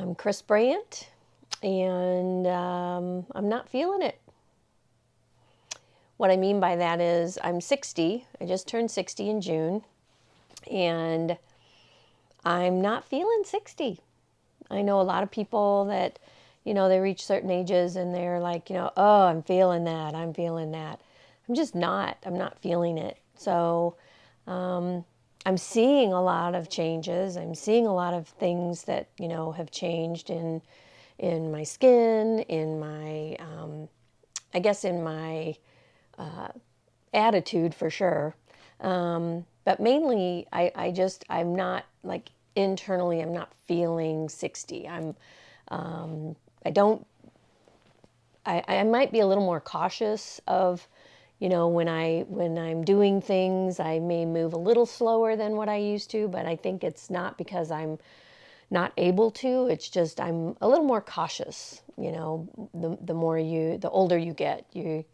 I'm Chris Brandt, and I'm not feeling it. What I mean by that is I'm 60. I just turned 60 in June, and I'm not feeling 60. I know a lot of people that, they reach certain ages and they're like, oh, I'm feeling that. I'm feeling that. I'm just not. I'm not feeling it. So I'm seeing a lot of changes. I'm seeing a lot of things that, have changed in my skin, in my, I guess, in my attitude for sure. But mainly, I'm not like internally, I'm not feeling 60. I don't, I might be a little more cautious of, when I'm doing things, I may move a little slower than what I used to, but I think it's not because I'm not able to. It's just I'm a little more cautious. The older you get, you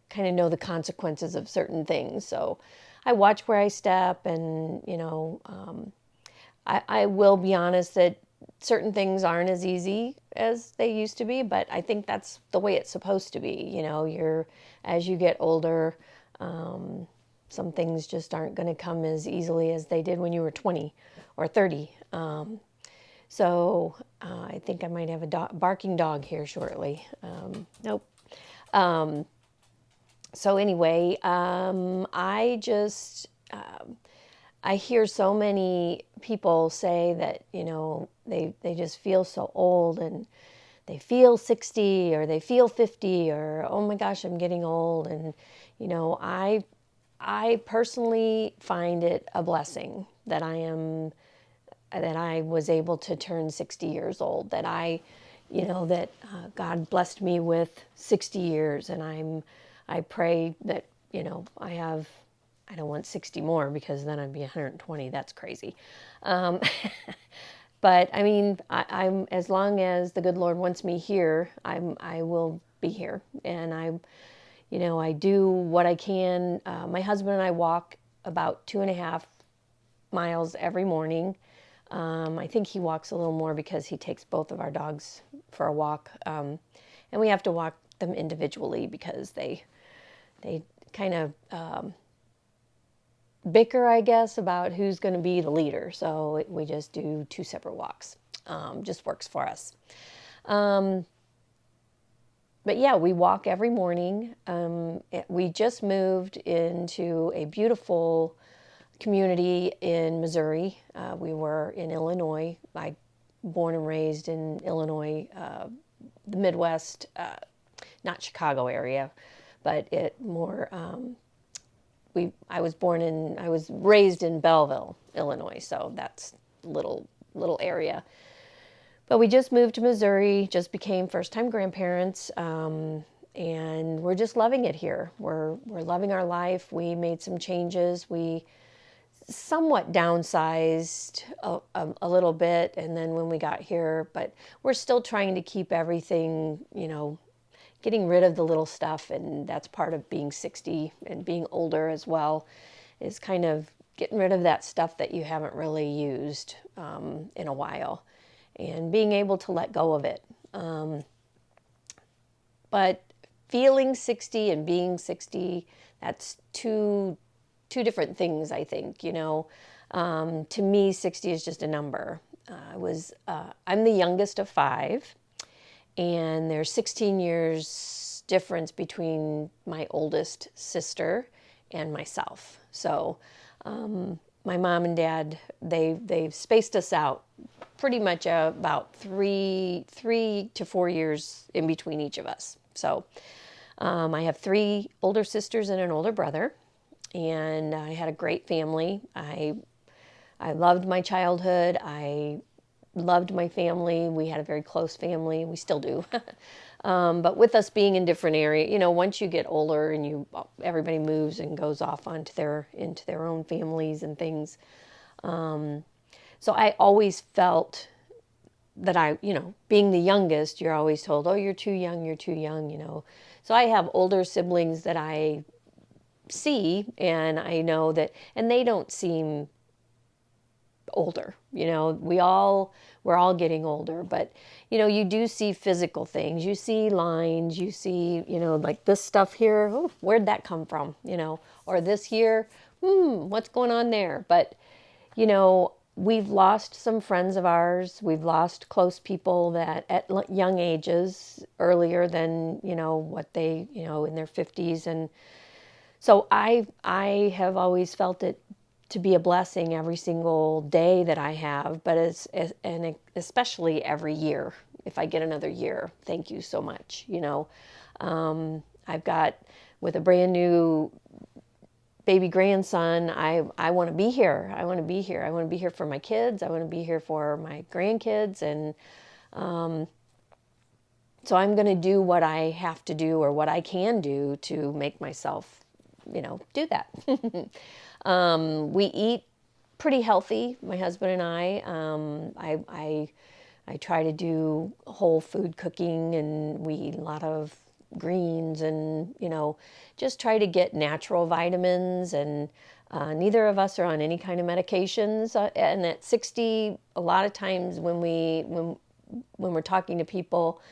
kind of know the consequences of certain things. So I watch where I step, and I will be honest that certain things aren't as easy as they used to be, but I think that's the way it's supposed to be. As you get older, some things just aren't going to come as easily as they did when you were 20 or 30. So I think I might have a barking dog here shortly. Nope. So anyway, I hear so many people say that, they just feel so old, and they feel 60 or they feel 50, or, oh my gosh, I'm getting old. And, I personally find it a blessing that I was able to turn 60 years old, that God blessed me with 60 years. And I pray that, I don't want 60 more, because then I'd be 120. That's crazy. Um, but I mean, I'm, as long as the good Lord wants me here, I will be here. And I do what I can. My husband and I walk about 2.5 miles every morning. I think he walks a little more because he takes both of our dogs for a walk, and we have to walk them individually because they kind of bicker, I guess, about who's going to be the leader. So we just do 2 separate walks. Just works for us. But yeah, we walk every morning. We just moved into a beautiful community in Missouri. We were in Illinois. I born and raised in Illinois, the Midwest, not Chicago area, but it more. I was raised in Belleville, Illinois, so that's little area. But we just moved to Missouri, just became first-time grandparents, and we're just loving it here. We're loving our life. We made some changes. We somewhat downsized a little bit, and then when we got here, but we're still trying to keep everything, getting rid of the little stuff. And that's part of being 60 and being older as well, is kind of getting rid of that stuff that you haven't really used in a while, and being able to let go of it. But feeling 60 and being 60, that's two different things, I think. To me, 60 is just a number. I'm the youngest of 5, and there's 16 years difference between my oldest sister and myself. So my mom and dad, they've spaced us out pretty much about 3 to 4 years in between each of us. So I have 3 older sisters and an older brother, and I had a great family. I loved my childhood. I loved my family. We had a very close family. We still do. But with us being in different areas, once you get older and everybody moves and goes off into their own families and things. So I always felt that being the youngest, you're always told, oh, you're too young, you're too young. So I have older siblings that I see, and I know that, and they don't seem older. We're all getting older, but you do see physical things. You see lines, you see, like this stuff here. Oh, where'd that come from? Or this here. What's going on there? But, we've lost some friends of ours. We've lost close people that at young ages, earlier than, what they, in their 50s. And so I have always felt it to be a blessing every single day that I have, but and especially every year. If I get another year, thank you so much. I've got, with a brand new baby grandson, I want to be here. I want to be here. I want to be here for my kids. I want to be here for my grandkids. And so I'm going to do what I have to do, or what I can do to make myself, do that. We eat pretty healthy, my husband and I. I try to do whole food cooking, and we eat a lot of greens, and just try to get natural vitamins. And neither of us are on any kind of medications. And at 60, a lot of times when we're talking to people,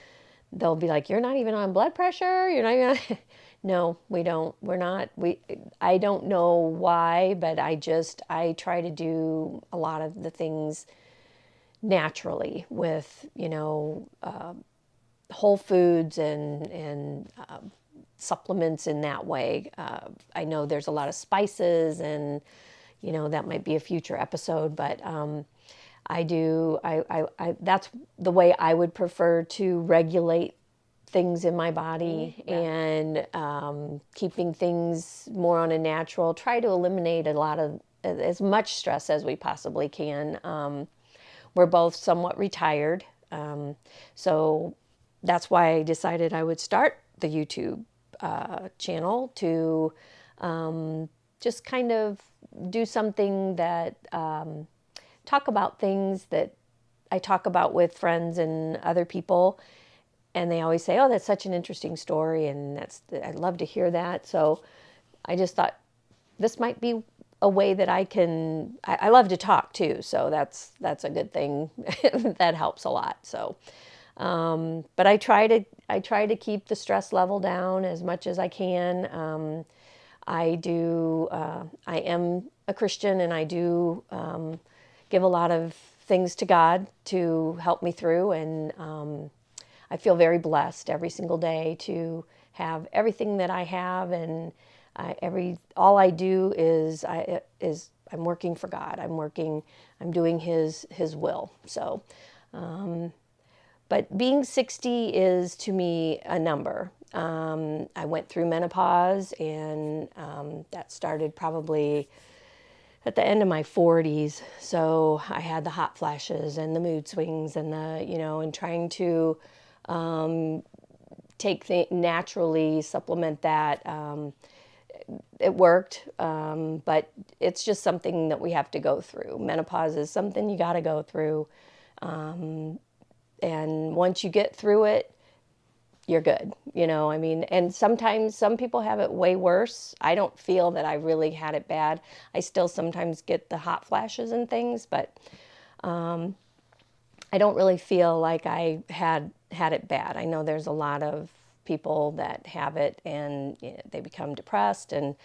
they'll be like, "You're not even on blood pressure. You're not even on..." No, we don't. We're not. I don't know why, but I try to do a lot of the things naturally with, whole foods and supplements in that way. I know there's a lot of spices, and, that might be a future episode, but that's the way I would prefer to regulate things in my body. And keeping things more on a natural, try to eliminate a lot of, as much stress as we possibly can. We're both somewhat retired, so that's why I decided I would start the YouTube channel to just kind of do something that talk about things that I talk about with friends and other people. And they always say, "Oh, that's such an interesting story," and I'd love to hear that. So I just thought this might be a way that I can. I love to talk too, so that's a good thing. That helps a lot. So, but I try to keep the stress level down as much as I can. I am a Christian, and I do give a lot of things to God to help me through, and I feel very blessed every single day to have everything that I have, and all I do is I'm working for God. I'm doing His will. So, but being 60 is to me a number. I went through menopause, and that started probably at the end of my 40s. So I had the hot flashes and the mood swings, and and trying to naturally supplement that. It worked, but it's just something that we have to go through. Menopause is something you got to go through, and once you get through it, you're good. And sometimes some people have it way worse. I don't feel that I really had it bad. I still sometimes get the hot flashes and things, but I don't really feel like I had it bad. I know there's a lot of people that have it, and they become depressed, and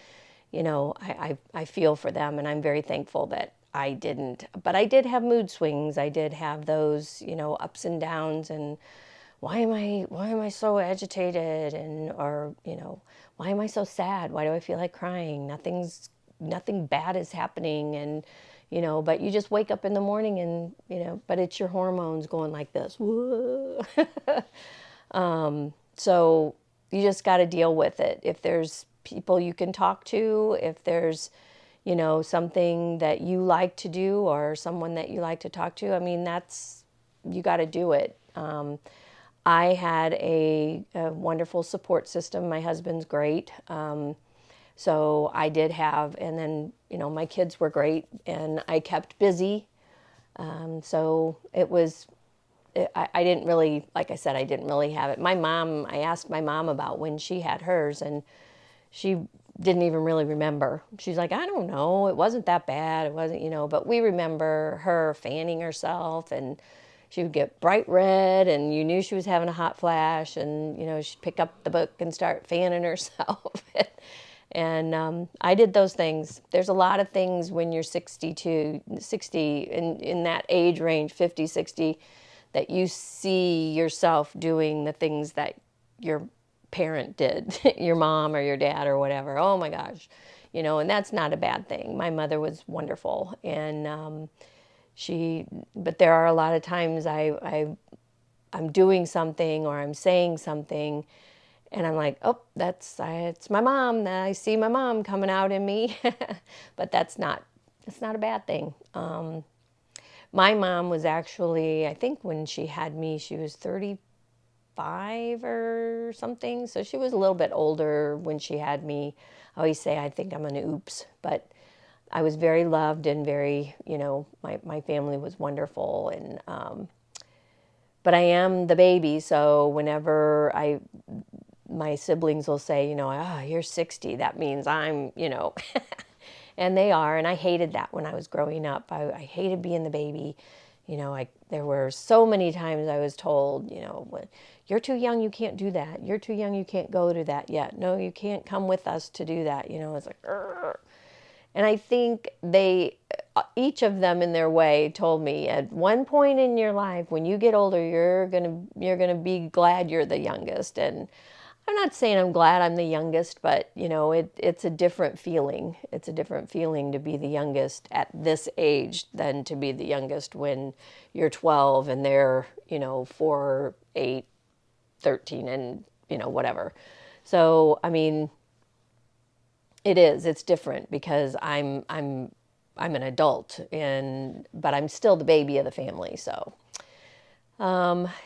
I feel for them, and I'm very thankful that I didn't. But I did have mood swings. I did have those ups and downs, and why am I so agitated, and or why am I so sad? Why do I feel like crying? Nothing bad is happening, and but you just wake up in the morning, and but it's your hormones going like this. Whoa. So you just got to deal with it. If there's people you can talk to, if there's something that you like to do, or someone that you like to talk to, you got to do it. I had a wonderful support system. My husband's great. So I did have, and then, my kids were great, and I kept busy. So it was, I didn't really, like I said, I didn't really have it. I asked my mom about when she had hers, and she didn't even really remember. She's like, I don't know, it wasn't that bad. It wasn't, but we remember her fanning herself, and she would get bright red, and you knew she was having a hot flash, and, she'd pick up the book and start fanning herself. And I did those things. There's a lot of things when you're 60, in that age range, 50, 60, that you see yourself doing the things that your parent did, your mom or your dad or whatever. Oh my gosh, and that's not a bad thing. My mother was wonderful, and but there are a lot of times I'm doing something or I'm saying something, and I'm like, oh, it's my mom. I see my mom coming out in me, but that's not a bad thing. My mom was actually, I think when she had me, she was 35 or something. So she was a little bit older when she had me. I always say I think I'm an oops, but I was very loved and very, my family was wonderful. And but I am the baby, so whenever my siblings will say, you're 60, that means I'm, and they are. And I hated that when I was growing up. I hated being the baby. There were so many times I was told, you're too young, you can't do that. You're too young, you can't go to that yet. No, you can't come with us to do that. It's like, "Urgh." And I think each of them in their way told me at one point in your life, when you get older, you're gonna be glad you're the youngest. And I'm not saying I'm glad I'm the youngest, but it's a different feeling. It's a different feeling to be the youngest at this age than to be the youngest when you're 12 and they're 4, 8, 13, and whatever. So I mean, it's different because I'm an adult, but I'm still the baby of the family. So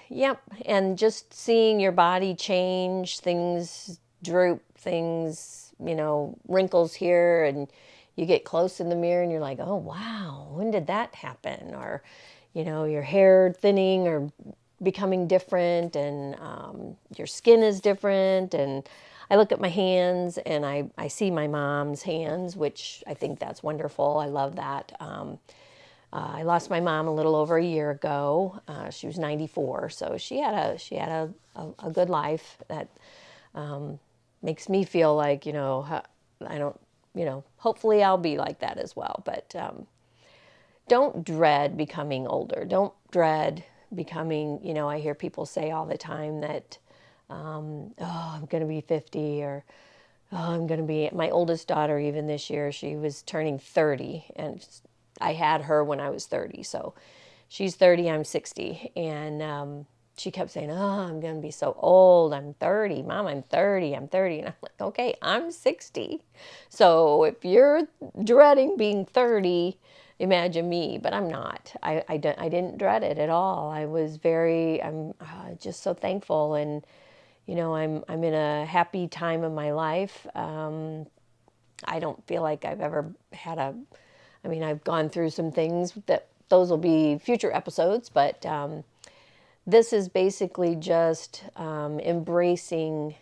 yep. And just seeing your body change, things droop, things, wrinkles here, and you get close in the mirror and you're like, oh, wow, when did that happen? Or, your hair thinning or becoming different, and your skin is different. And I look at my hands and I see my mom's hands, which I think that's wonderful. I love that. I lost my mom a little over a year ago. She was 94, so she had a good life. That makes me feel like I don't hopefully I'll be like that as well. But don't dread becoming older. Don't dread becoming. I hear people say all the time that oh, I'm going to be 50, or oh, I'm going to be. My oldest daughter, even this year, she was turning 30, and I had her when I was 30. So she's 30, I'm 60. And she kept saying, oh, I'm going to be so old. I'm 30. Mom, I'm 30. I'm 30. And I'm like, okay, I'm 60. So if you're dreading being 30, imagine me. But I'm not. I didn't dread it at all. I'm just so thankful. And, I'm in a happy time of my life. I don't feel like I've ever had I've gone through some things that those will be future episodes, but this is basically just embracing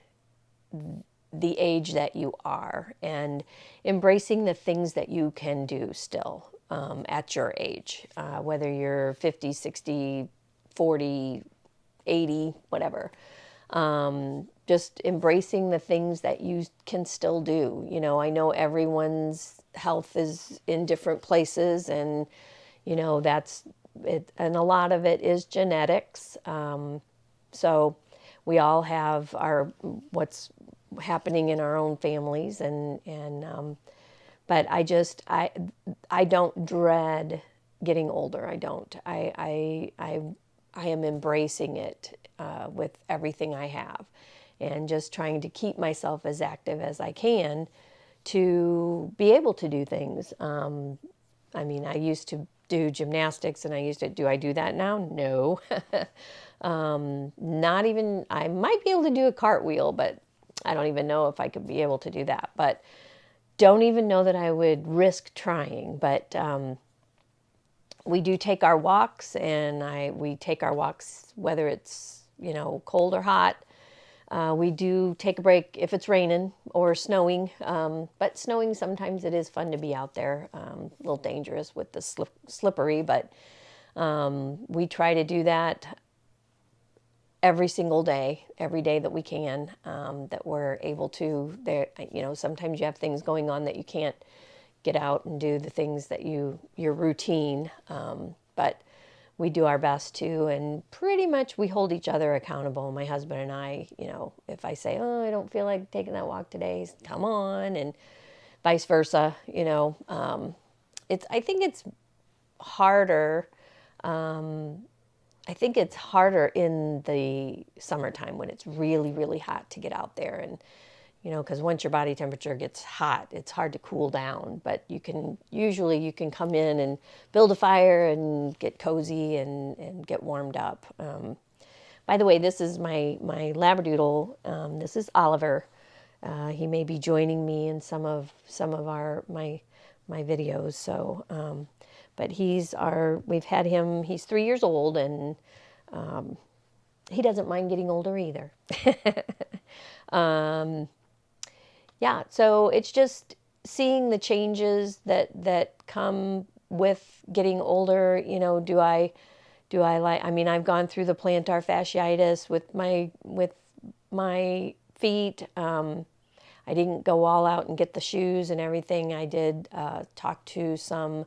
the age that you are and embracing the things that you can do still at your age, whether you're 50, 60, 40, 80, whatever. Just embracing the things that you can still do. I know everyone's health is in different places, and that's it, and a lot of it is genetics. So we all have what's happening in our own families, and but I don't dread getting older. I don't. I am embracing it with everything I have, and just trying to keep myself as active as I can to be able to do things. I used to do gymnastics, and do I do that now? No. Not even, I might be able to do a cartwheel, but I don't even know if I could be able to do that. But don't even know that I would risk trying. But we do take our walks, and we take our walks whether it's cold or hot. We do take a break if it's raining or snowing, but snowing sometimes it is fun to be out there. A little dangerous with the slippery, but we try to do that every single day, every day that we can, that we're able to. There, sometimes you have things going on that you can't get out and do the things that your routine, but we do our best to, and pretty much we hold each other accountable. My husband and I, if I say, oh, I don't feel like taking that walk today, come on, and vice versa. I think it's harder. I think it's harder in the summertime when it's really, really hot to get out there, and because once your body temperature gets hot, it's hard to cool down. But you can come in and build a fire and get cozy and get warmed up. By the way, this is my Labradoodle. This is Oliver. He may be joining me in some of my videos. So, but we've had him. He's 3 years old, and he doesn't mind getting older either. Yeah, so it's just seeing the changes that come with getting older. Do I like? I mean, I've gone through the plantar fasciitis with my feet. I didn't go all out and get the shoes and everything. I did talk to some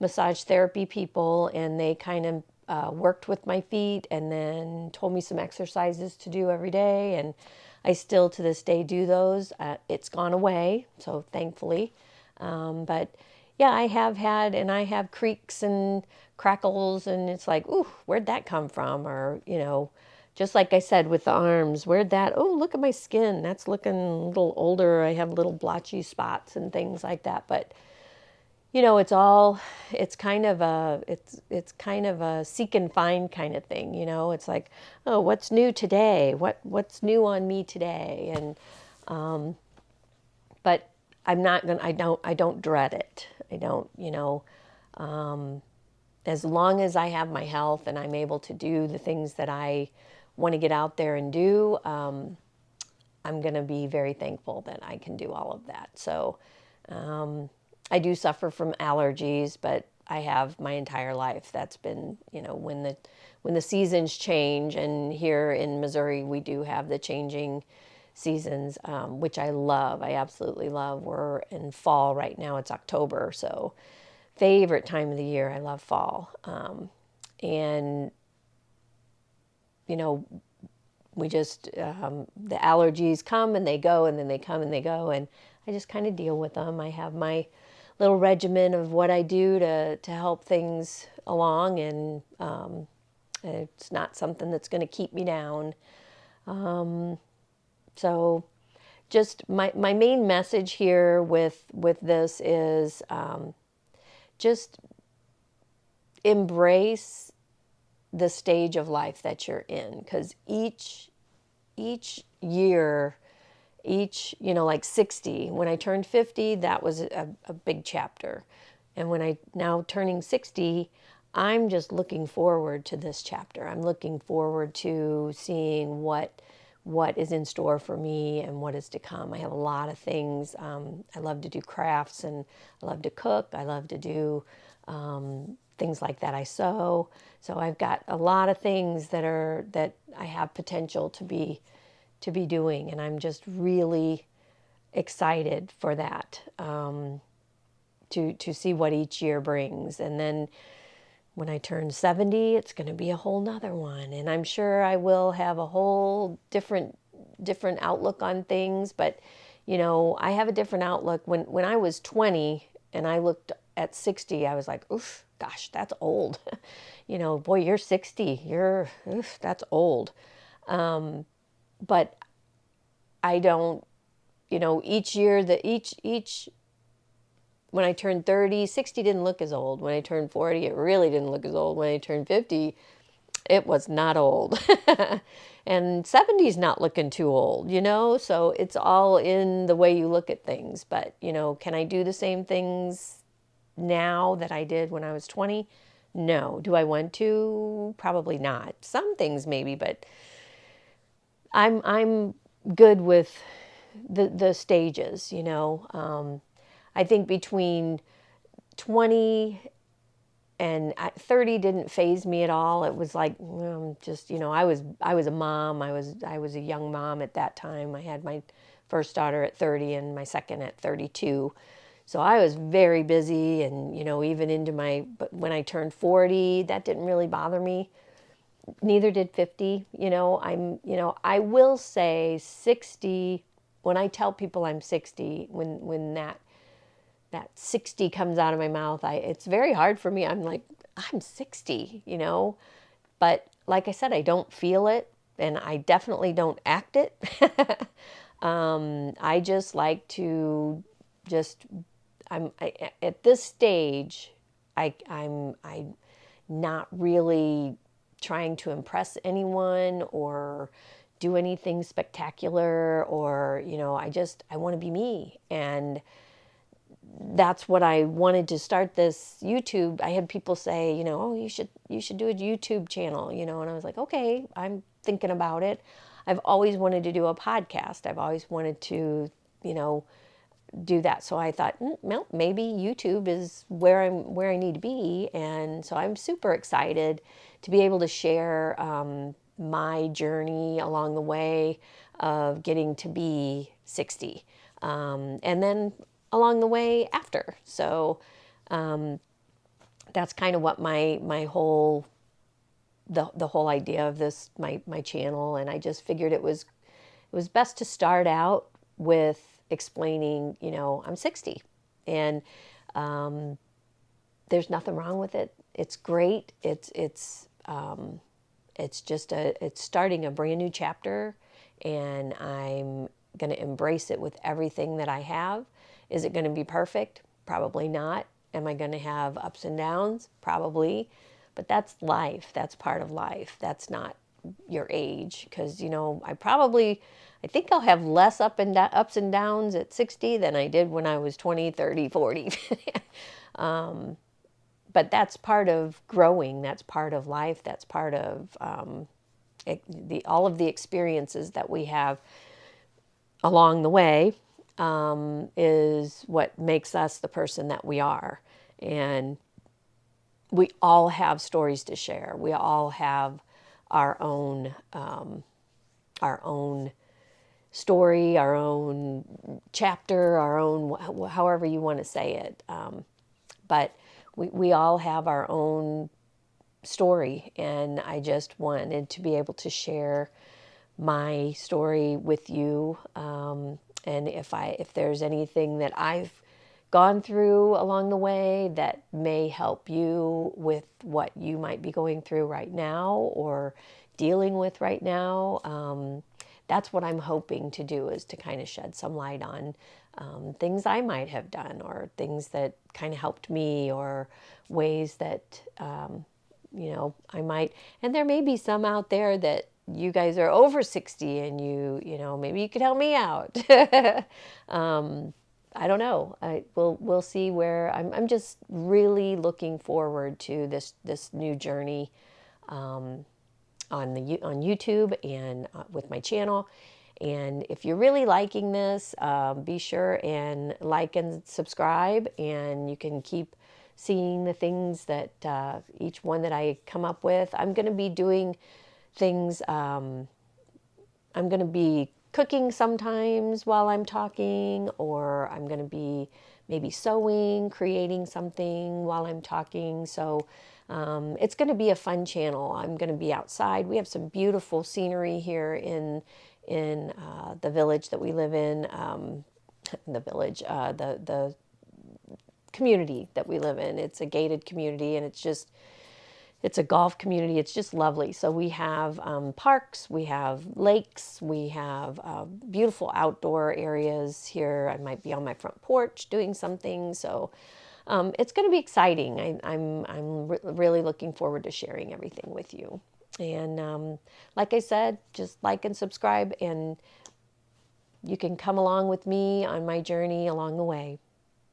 massage therapy people, and they kind of worked with my feet and then told me some exercises to do every day, and I still to this day do those. It's gone away, so thankfully. But yeah, I have creaks and crackles, and it's like, ooh, where'd that come from? Or, just like I said with the arms, oh, look at my skin. That's looking a little older. I have little blotchy spots and things like that. But it's kind of a seek and find kind of thing. It's like, oh, what's new today? What's new on me today? And but I don't dread it. I don't, as long as I have my health and I'm able to do the things that I want to get out there and do, I'm going to be very thankful that I can do all of that. So, I do suffer from allergies, but I have my entire life. That's been, when the seasons change, and here in Missouri we do have the changing seasons, which I love. I absolutely love. We're in fall right now. It's October, so favorite time of the year. I love fall, and we just the allergies come and they go, and then they come and they go, and I just kind of deal with them. I have my little regimen of what I do to help things along, and it's not something that's going to keep me down. So just my main message here with this is just embrace the stage of life that you're in, because each year, like 60, when I turned 50, that was a big chapter. And when I now turning 60, I'm just looking forward to this chapter. I'm looking forward to seeing what is in store for me and what is to come. I have a lot of things. I love to do crafts, and I love to cook. I love to do things like that. I sew. So I've got a lot of things that I have potential to be doing, and I'm just really excited for that, to see what each year brings. And then when I turn 70, it's going to be a whole nother one, and I'm sure I will have a whole different outlook on things. But I have a different outlook. When I was 20 and I looked at 60, I was like, oof, gosh, that's old. Boy, you're 60, that's old. But I don't, each year when I turned 30, 60 didn't look as old. When I turned 40, it really didn't look as old. When I turned 50, it was not old. And 70 is not looking too old, so it's all in the way you look at things. But, can I do the same things now that I did when I was 20? No. Do I want to? Probably not. Some things maybe, but I'm good with the stages, you know. I think between 20 and 30 didn't phase me at all. It was like, just, you know, I was a mom. I was a young mom at that time. I had my first daughter at 30 and my second at 32. So I was very busy, and, you know, even into but when I turned 40, that didn't really bother me. Neither did 50. You know, I will say 60, when I tell people I'm 60, when that 60 comes out of my mouth, it's very hard for me. I'm like, I'm 60, you know. But like I said, I don't feel it, and I definitely don't act it. I just like to just at this stage, I'm not really trying to impress anyone or do anything spectacular, or, you know, I want to be me. And that's what I wanted to start this YouTube. I had people say, you know, oh, you should do a YouTube channel, you know, and I was like, okay, I'm thinking about it. I've always wanted to do a podcast. I've always wanted to, you know, do that. So I thought, well, maybe YouTube is where I need to be, and so I'm super excited to be able to share my journey along the way of getting to be 60, and then along the way after. So that's kind of what my whole the whole idea of this my channel, and I just figured it was best to start out with explaining, you know, I'm 60, and there's nothing wrong with it. It's great. It's just it's starting a brand new chapter, and I'm going to embrace it with everything that I have. Is it going to be perfect? Probably not. Am I going to have ups and downs? Probably. But that's life. That's part of life. That's not your age, because, you know, I think I'll have less ups and downs at 60 than I did when I was 20, 30, 40. But that's part of growing. That's part of life. That's part of all of the experiences that we have along the way, is what makes us the person that we are. And we all have stories to share. We all have our own story, our own chapter, our own, however you want to say it. But we all have our own story, and I just wanted to be able to share my story with you. And if there's anything that I've gone through along the way that may help you with what you might be going through right now or dealing with right now, that's what I'm hoping to do, is to kind of shed some light on things I might have done, or things that kind of helped me, or ways that, you know, I might. And there may be some out there that you guys are over 60, and you know, maybe you could help me out. I don't know. We'll see where I'm just really looking forward to this new journey on YouTube, and with my channel. And if you're really liking this, be sure and like and subscribe, and you can keep seeing the things that each one that I come up with. I'm going to be doing things. I'm going to be cooking sometimes while I'm talking, or I'm going to be maybe sewing, creating something while I'm talking. So it's going to be a fun channel. I'm going to be outside. We have some beautiful scenery here in the village that we live in. The village, the community that we live in. It's a gated community, and it's a golf community. It's just lovely. So we have parks, we have lakes, we have beautiful outdoor areas here. I might be on my front porch doing something. So it's going to be exciting. I'm really looking forward to sharing everything with you. And like I said, just like and subscribe, and you can come along with me on my journey along the way.